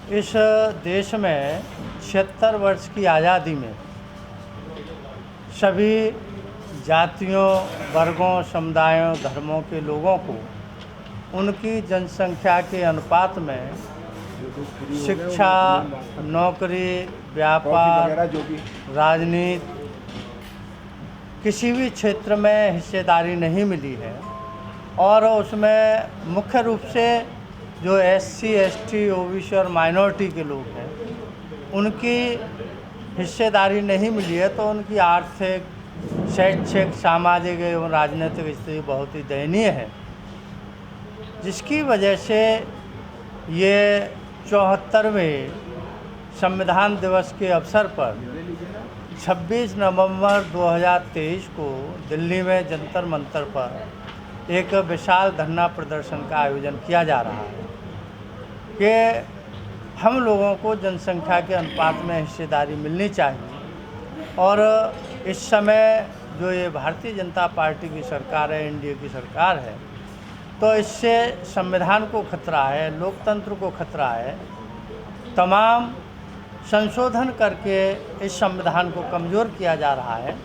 इस देश में 76 वर्ष की आज़ादी में सभी जातियों, वर्गों, समुदायों, धर्मों के लोगों को उनकी जनसंख्या के अनुपात में शिक्षा, नौकरी, व्यापार, राजनीति, किसी भी क्षेत्र में हिस्सेदारी नहीं मिली है। और उसमें मुख्य रूप से जो SC, ST, OBC और माइनॉरिटी के लोग हैं उनकी हिस्सेदारी नहीं मिली है, तो उनकी आर्थिक, शैक्षिक, सामाजिक एवं राजनीतिक स्थिति बहुत ही दयनीय है, जिसकी वजह से ये 74वें संविधान दिवस के अवसर पर 26 नवंबर 2023 को दिल्ली में जंतर मंतर पर एक विशाल धरना प्रदर्शन का आयोजन किया जा रहा है कि हम लोगों को जनसंख्या के अनुपात में हिस्सेदारी मिलनी चाहिए। और इस समय जो ये भारतीय जनता पार्टी की सरकार है, NDA की सरकार है, तो इससे संविधान को खतरा है, लोकतंत्र को खतरा है। तमाम संशोधन करके इस संविधान को कमज़ोर किया जा रहा है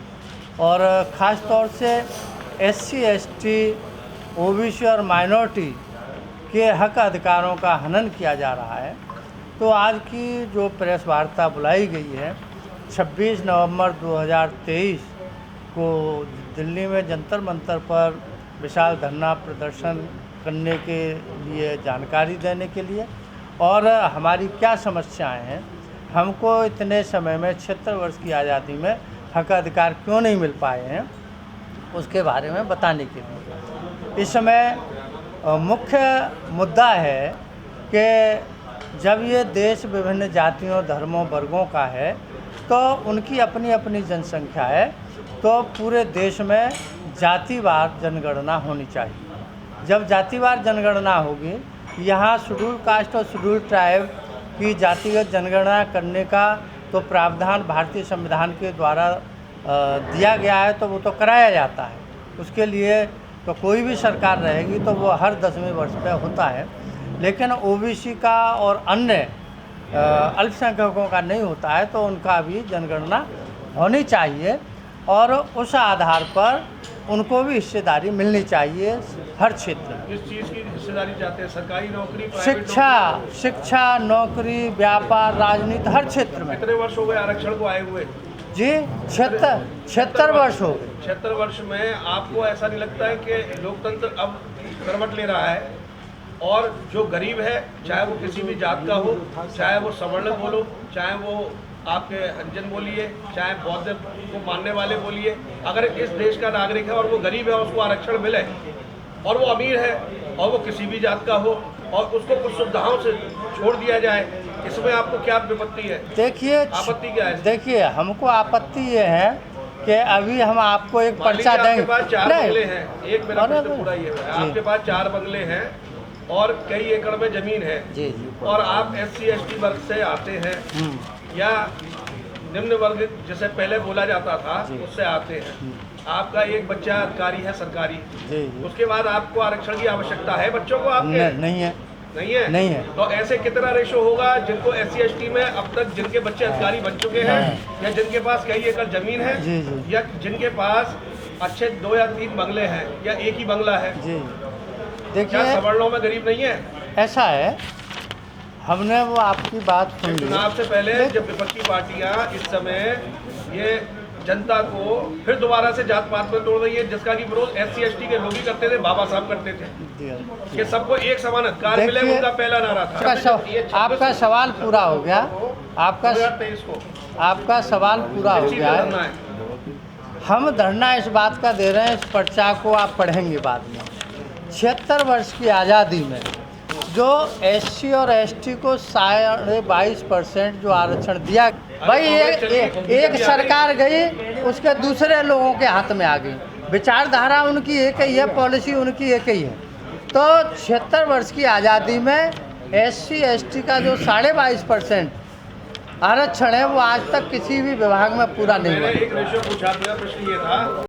और ख़ास तौर से SC, ST, OBC और माइनॉरिटी के हक अधिकारों का हनन किया जा रहा है। तो आज की जो प्रेस वार्ता बुलाई गई है 26 नवंबर 2023 को दिल्ली में जंतर मंतर पर विशाल धरना प्रदर्शन करने के लिए, जानकारी देने के लिए, और हमारी क्या समस्याएं हैं, हमको इतने समय में 76 वर्ष की आज़ादी में हक अधिकार क्यों नहीं मिल पाए हैं, उसके बारे में बताने के लिए। इस समय मुख्य मुद्दा है कि जब ये देश विभिन्न जातियों, धर्मों, वर्गों का है, तो उनकी अपनी अपनी जनसंख्या है, तो पूरे देश में जातिवार जनगणना होनी चाहिए। जब जातिवार जनगणना होगी, यहाँ शेड्यूल कास्ट और शेड्यूल ट्राइब की जातिगत जनगणना करने का तो प्रावधान भारतीय संविधान के द्वारा दिया गया है, तो वो तो कराया जाता है। उसके लिए तो कोई भी सरकार रहेगी तो वो हर 10वें वर्ष पे होता है, लेकिन OBC का और अन्य अल्पसंख्यकों का नहीं होता है, तो उनका भी जनगणना होनी चाहिए और उस आधार पर उनको भी हिस्सेदारी मिलनी चाहिए हर क्षेत्र में। किस चीज़ की हिस्सेदारी चाहते हैं? सरकारी नौकरी, शिक्षा, नौकरी, व्यापार, राजनीति, हर क्षेत्र में। कितने वर्ष हो गए आरक्षण को आए हुए? जी 76 वर्ष हो गए। 76 वर्ष में आपको ऐसा नहीं लगता है कि लोकतंत्र अब करवट ले रहा है और जो गरीब है, चाहे वो किसी भी जात का हो, चाहे वो सवर्ण बोलो, चाहे वो आपके हरिजन बोलिए, चाहे बौद्ध को मानने वाले बोलिए, अगर इस देश का नागरिक है और वो गरीब है, उसको आरक्षण मिले, और वो अमीर है और वो किसी भी जात का हो और उसको कुछ सुविधाओं से छोड़ दिया जाए, इसमें आपको क्या विपत्ति है? देखिए, आपत्ति क्या है? देखिए, हमको आपत्ति ये है कि अभी हम आपको एक पर्चा देंगे। आपके पास 4 बंगले हैं, एक मेरा प्रश्न पूरा ये है, आपके पास 4 बंगले हैं और कई एकड़ में जमीन है जी, और आप SC, ST वर्ग से आते हैं या निम्न वर्ग जैसे पहले बोला जाता था उससे आते हैं, आपका एक बच्चा अधिकारी है सरकारी, उसके बाद आपको आरक्षण की आवश्यकता है बच्चों को? आपके नहीं है। नहीं है। तो ऐसे कितना रेशो होगा जिनको SC, ST में अब तक जिनके बच्चे अधिकारी बन चुके हैं, या जिनके पास कई एकड़ जमीन है, या जिनके पास अच्छे 2 या 3 बंगले हैं, या एक ही बंगला है? देखिए, सवर्णों में गरीब नहीं है? ऐसा है, हमने वो आपकी बात सुन ली। चुनाव से पहले जब विपक्षी पार्टियां इस समय ये जनता को फिर दोबारा से जात पात में तोड़ रही है, जिसका कि विरोध SC, ST के लोग ही करते थे, बाबा साहब करते थे कि सबको एक समान अधिकार मिले, उनका पहला नारा था। आपका सवाल पूरा हो गया, आपका सवाल पूरा हो गया है। हम धरना इस बात का दे रहे हैं, इस पर्चा को आप पढ़ेंगे बाद में। 76 वर्ष की आज़ादी में जो SC और ST को 22.5% जो आरक्षण दिया, भाई एक सरकार गई, उसके दूसरे लोगों के हाथ में आ गई, विचारधारा उनकी एक ही है, पॉलिसी उनकी एक ही है। तो 76 वर्ष की आज़ादी में SC, ST का जो 22.5% आरक्षण है, वो आज तक किसी भी विभाग में पूरा नहीं हुआ। एक रेशियो पूछा, मेरा प्रश्न ये था